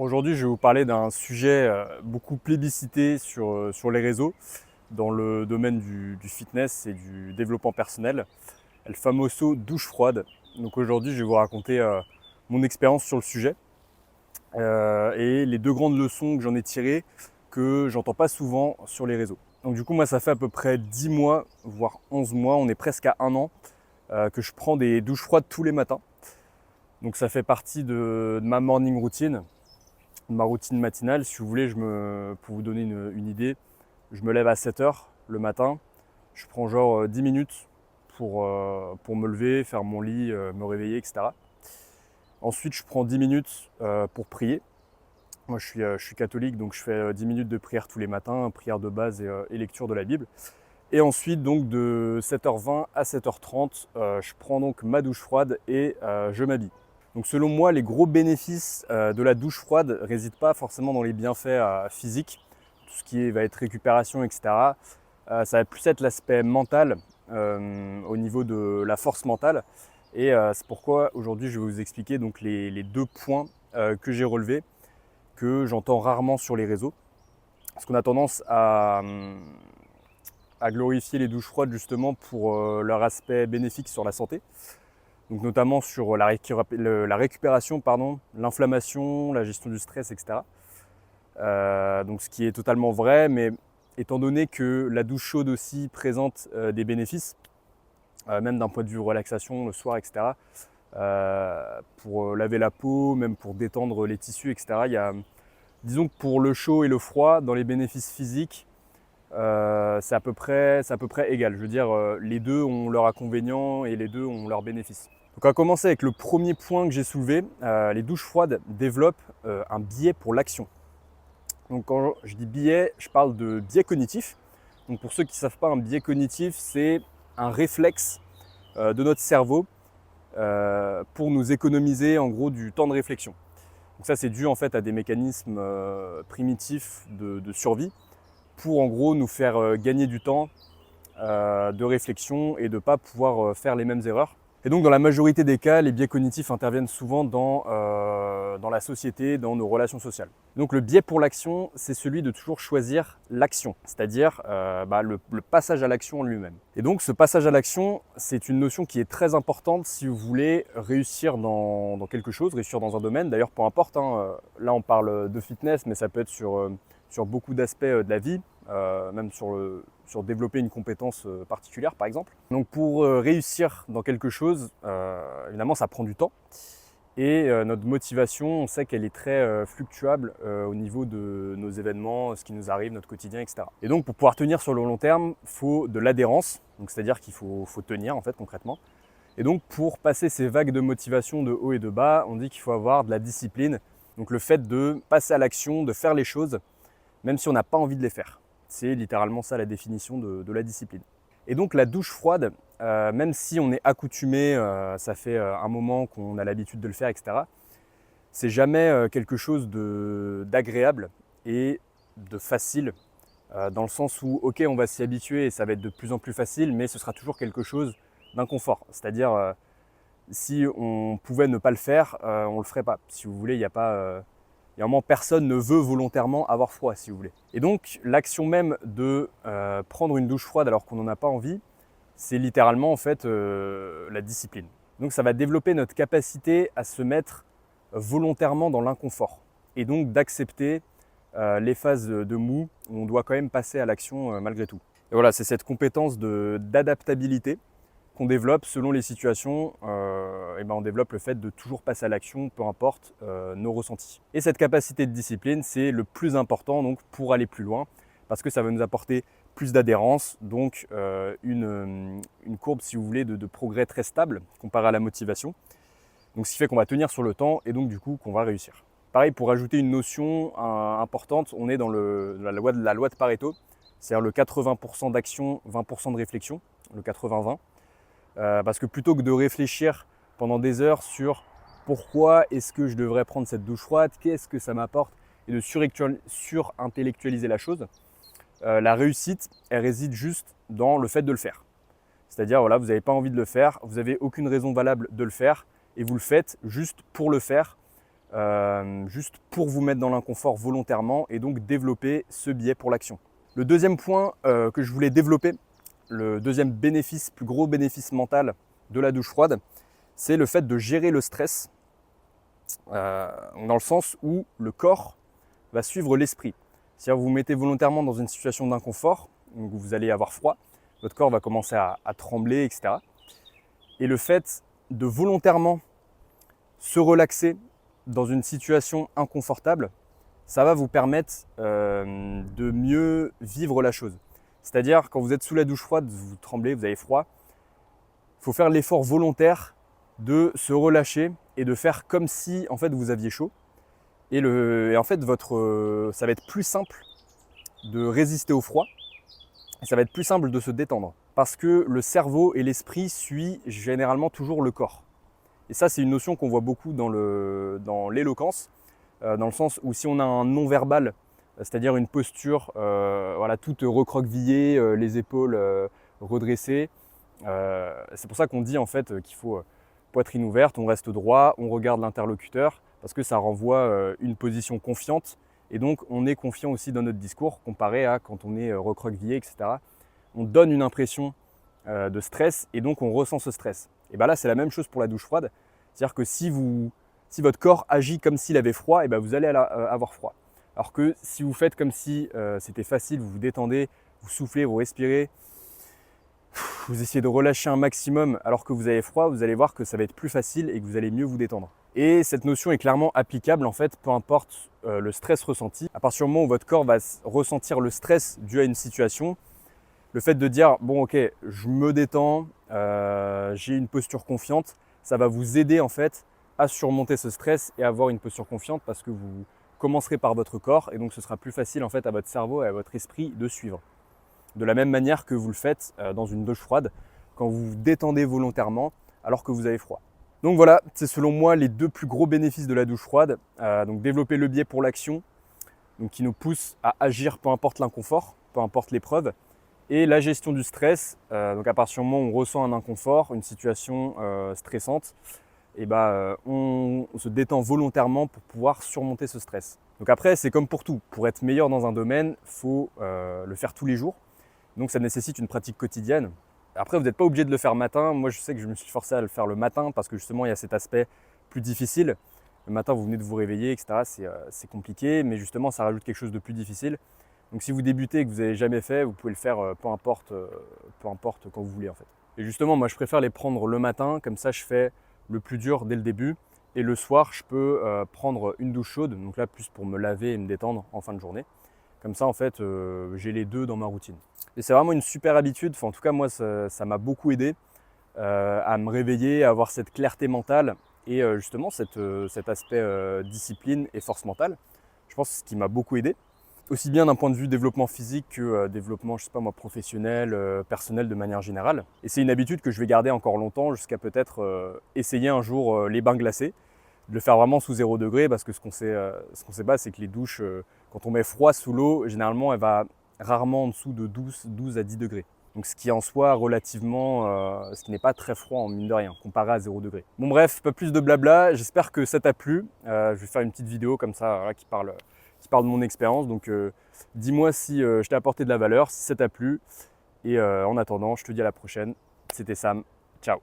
Aujourd'hui, je vais vous parler d'un sujet beaucoup plébiscité sur les réseaux, dans le domaine du fitness et du développement personnel, le famoso douche froide. Donc aujourd'hui, je vais vous raconter mon expérience sur le sujet et les deux grandes leçons que j'en ai tirées, que j'entends pas souvent sur les réseaux. Donc du coup, moi, ça fait à peu près 10 mois, voire 11 mois, on est presque à un an, que je prends des douches froides tous les matins. Donc ça fait partie de ma morning routine. Ma routine matinale, si vous voulez, pour vous donner une idée, je me lève à 7 heures le matin, je prends genre 10 minutes pour me lever, faire mon lit, me réveiller, etc. Ensuite, je prends 10 minutes pour prier. Moi, je suis catholique, donc je fais 10 minutes de prière tous les matins, prière de base et lecture de la Bible. Et ensuite, donc de 7h20 à 7h30, je prends donc ma douche froide et je m'habille. Donc selon moi, les gros bénéfices de la douche froide ne résident pas forcément dans les bienfaits physiques, tout ce qui va être récupération, etc. Ça va plus être l'aspect mental au niveau de la force mentale. Et c'est pourquoi aujourd'hui je vais vous expliquer donc les deux points que j'ai relevés, que j'entends rarement sur les réseaux. Parce qu'on a tendance à glorifier les douches froides justement pour leur aspect bénéfique sur la santé. Donc notamment sur la récupération, l'inflammation, la gestion du stress, etc. Donc ce qui est totalement vrai, mais étant donné que la douche chaude aussi présente des bénéfices, même d'un point de vue relaxation le soir, etc., pour laver la peau, même pour détendre les tissus, etc. Disons que pour le chaud et le froid, dans les bénéfices physiques, c'est à peu près égal. Je veux dire, les deux ont leurs inconvénients et les deux ont leurs bénéfices. Donc on va commencer avec le premier point que j'ai soulevé. Les douches froides développent un biais pour l'action. Donc quand je dis biais, je parle de biais cognitif. Donc pour ceux qui ne savent pas, un biais cognitif, c'est un réflexe de notre cerveau pour nous économiser en gros du temps de réflexion. Donc ça, c'est dû en fait à des mécanismes primitifs de survie pour en gros nous faire gagner du temps de réflexion et de ne pas pouvoir faire les mêmes erreurs. Et donc dans la majorité des cas, les biais cognitifs interviennent souvent dans la société, dans nos relations sociales. Donc le biais pour l'action, c'est celui de toujours choisir l'action, c'est-à-dire le passage à l'action en lui-même. Et donc ce passage à l'action, c'est une notion qui est très importante si vous voulez réussir dans quelque chose, réussir dans un domaine, d'ailleurs peu importe, là on parle de fitness, mais ça peut être sur beaucoup d'aspects de la vie, même sur développer une compétence particulière par exemple. Donc pour réussir dans quelque chose, évidemment ça prend du temps et notre motivation, on sait qu'elle est très fluctuable au niveau de nos événements, ce qui nous arrive, notre quotidien, etc. Et donc pour pouvoir tenir sur le long terme, il faut de l'adhérence, donc c'est-à-dire qu'il faut tenir en fait concrètement. Et donc pour passer ces vagues de motivation de haut et de bas, on dit qu'il faut avoir de la discipline, donc le fait de passer à l'action, de faire les choses, même si on n'a pas envie de les faire. C'est littéralement ça la définition de la discipline. Et donc la douche froide, même si on est accoutumé, ça fait un moment qu'on a l'habitude de le faire, etc., c'est jamais quelque chose d'agréable et de facile, dans le sens où, ok, on va s'y habituer et ça va être de plus en plus facile, mais ce sera toujours quelque chose d'inconfort. C'est-à-dire, si on pouvait ne pas le faire, on ne le ferait pas. Si vous voulez, il y a vraiment personne ne veut volontairement avoir froid, si vous voulez. Et donc, l'action même de prendre une douche froide alors qu'on n'en a pas envie, c'est littéralement en fait la discipline. Donc, ça va développer notre capacité à se mettre volontairement dans l'inconfort et donc d'accepter les phases de mou où on doit quand même passer à l'action malgré tout. Et voilà, c'est cette compétence d'adaptabilité qu'on développe selon les situations, on développe le fait de toujours passer à l'action, peu importe nos ressentis. Et cette capacité de discipline, c'est le plus important donc, pour aller plus loin, parce que ça va nous apporter plus d'adhérence, donc une courbe, si vous voulez, de progrès très stable comparé à la motivation. Donc ce qui fait qu'on va tenir sur le temps et donc du coup qu'on va réussir. Pareil, pour ajouter une notion importante, on est dans la loi de Pareto, c'est-à-dire le 80% d'action, 20% de réflexion, le 80-20. Parce que plutôt que de réfléchir pendant des heures sur pourquoi est-ce que je devrais prendre cette douche froide, qu'est-ce que ça m'apporte, et de surintellectualiser la chose, la réussite, elle réside juste dans le fait de le faire. C'est-à-dire, voilà, vous n'avez pas envie de le faire, vous n'avez aucune raison valable de le faire, et vous le faites juste pour le faire, juste pour vous mettre dans l'inconfort volontairement et donc développer ce biais pour l'action. Le deuxième point que je voulais développer, le deuxième bénéfice, plus gros bénéfice mental de la douche froide, c'est le fait de gérer le stress dans le sens où le corps va suivre l'esprit. Si vous vous mettez volontairement dans une situation d'inconfort, donc vous allez avoir froid, votre corps va commencer à trembler, etc. Et le fait de volontairement se relaxer dans une situation inconfortable, ça va vous permettre de mieux vivre la chose. C'est-à-dire, quand vous êtes sous la douche froide, vous tremblez, vous avez froid, il faut faire l'effort volontaire de se relâcher et de faire comme si en fait vous aviez chaud. Et en fait, ça va être plus simple de résister au froid et ça va être plus simple de se détendre parce que le cerveau et l'esprit suivent généralement toujours le corps. Et ça, c'est une notion qu'on voit beaucoup dans l'éloquence, dans le sens où si on a un non-verbal, c'est-à-dire une posture voilà, toute recroquevillée, les épaules redressées, c'est pour ça qu'on dit en fait qu'il faut poitrine ouverte, on reste droit, on regarde l'interlocuteur, parce que ça renvoie une position confiante, et donc on est confiant aussi dans notre discours, comparé à quand on est recroquevillé, etc. On donne une impression de stress, et donc on ressent ce stress. Et bien là, c'est la même chose pour la douche froide, c'est-à-dire que si votre corps agit comme s'il avait froid, et ben vous allez avoir froid. Alors que si vous faites comme si c'était facile, vous vous détendez, vous soufflez, vous respirez, vous essayez de relâcher un maximum alors que vous avez froid, vous allez voir que ça va être plus facile et que vous allez mieux vous détendre. Et cette notion est clairement applicable en fait, peu importe le stress ressenti. À partir du moment où votre corps va ressentir le stress dû à une situation, le fait de dire bon ok, je me détends, j'ai une posture confiante, ça va vous aider en fait à surmonter ce stress et à avoir une posture confiante parce que vous commencerez par votre corps et donc ce sera plus facile en fait à votre cerveau et à votre esprit de suivre. De la même manière que vous le faites dans une douche froide, quand vous vous détendez volontairement alors que vous avez froid. Donc voilà, c'est selon moi les deux plus gros bénéfices de la douche froide. Donc développer le biais pour l'action, donc qui nous pousse à agir peu importe l'inconfort, peu importe l'épreuve. Et la gestion du stress, donc à partir du moment où on ressent un inconfort, une situation stressante, et on se détend volontairement pour pouvoir surmonter ce stress. Donc après, c'est comme pour tout. Pour être meilleur dans un domaine, il faut le faire tous les jours. Donc ça nécessite une pratique quotidienne. Après, vous n'êtes pas obligé de le faire le matin. Moi, je sais que je me suis forcé à le faire le matin parce que justement, il y a cet aspect plus difficile. Le matin, vous venez de vous réveiller, etc. C'est compliqué, mais justement, ça rajoute quelque chose de plus difficile. Donc si vous débutez et que vous n'avez jamais fait, vous pouvez le faire peu importe quand vous voulez en fait. Et justement, moi, je préfère les prendre le matin. Comme ça, je fais le plus dur dès le début. Et le soir, je peux prendre une douche chaude. Donc là, plus pour me laver et me détendre en fin de journée. Comme ça, en fait, j'ai les deux dans ma routine. Et c'est vraiment une super habitude. Enfin, en tout cas, moi, ça m'a beaucoup aidé à me réveiller, à avoir cette clarté mentale et justement cet aspect discipline et force mentale. Je pense que c'est ce qui m'a beaucoup aidé. Aussi bien d'un point de vue développement physique que développement, je sais pas moi, professionnel, personnel de manière générale. Et c'est une habitude que je vais garder encore longtemps jusqu'à peut-être essayer un jour les bains glacés. De le faire vraiment sous 0 degré parce que ce qu'on sait pas, c'est que les douches, quand on met froid sous l'eau, généralement elle va rarement en dessous de 12 à 10 degrés. Donc ce qui en soit relativement, ce qui n'est pas très froid en mine de rien, comparé à 0 degré. Bon bref, pas plus de blabla, j'espère que ça t'a plu. Je vais faire une petite vidéo comme ça voilà, qui parle de mon expérience. Donc dis-moi si je t'ai apporté de la valeur, si ça t'a plu. Et en attendant, je te dis à la prochaine. C'était Sam, ciao.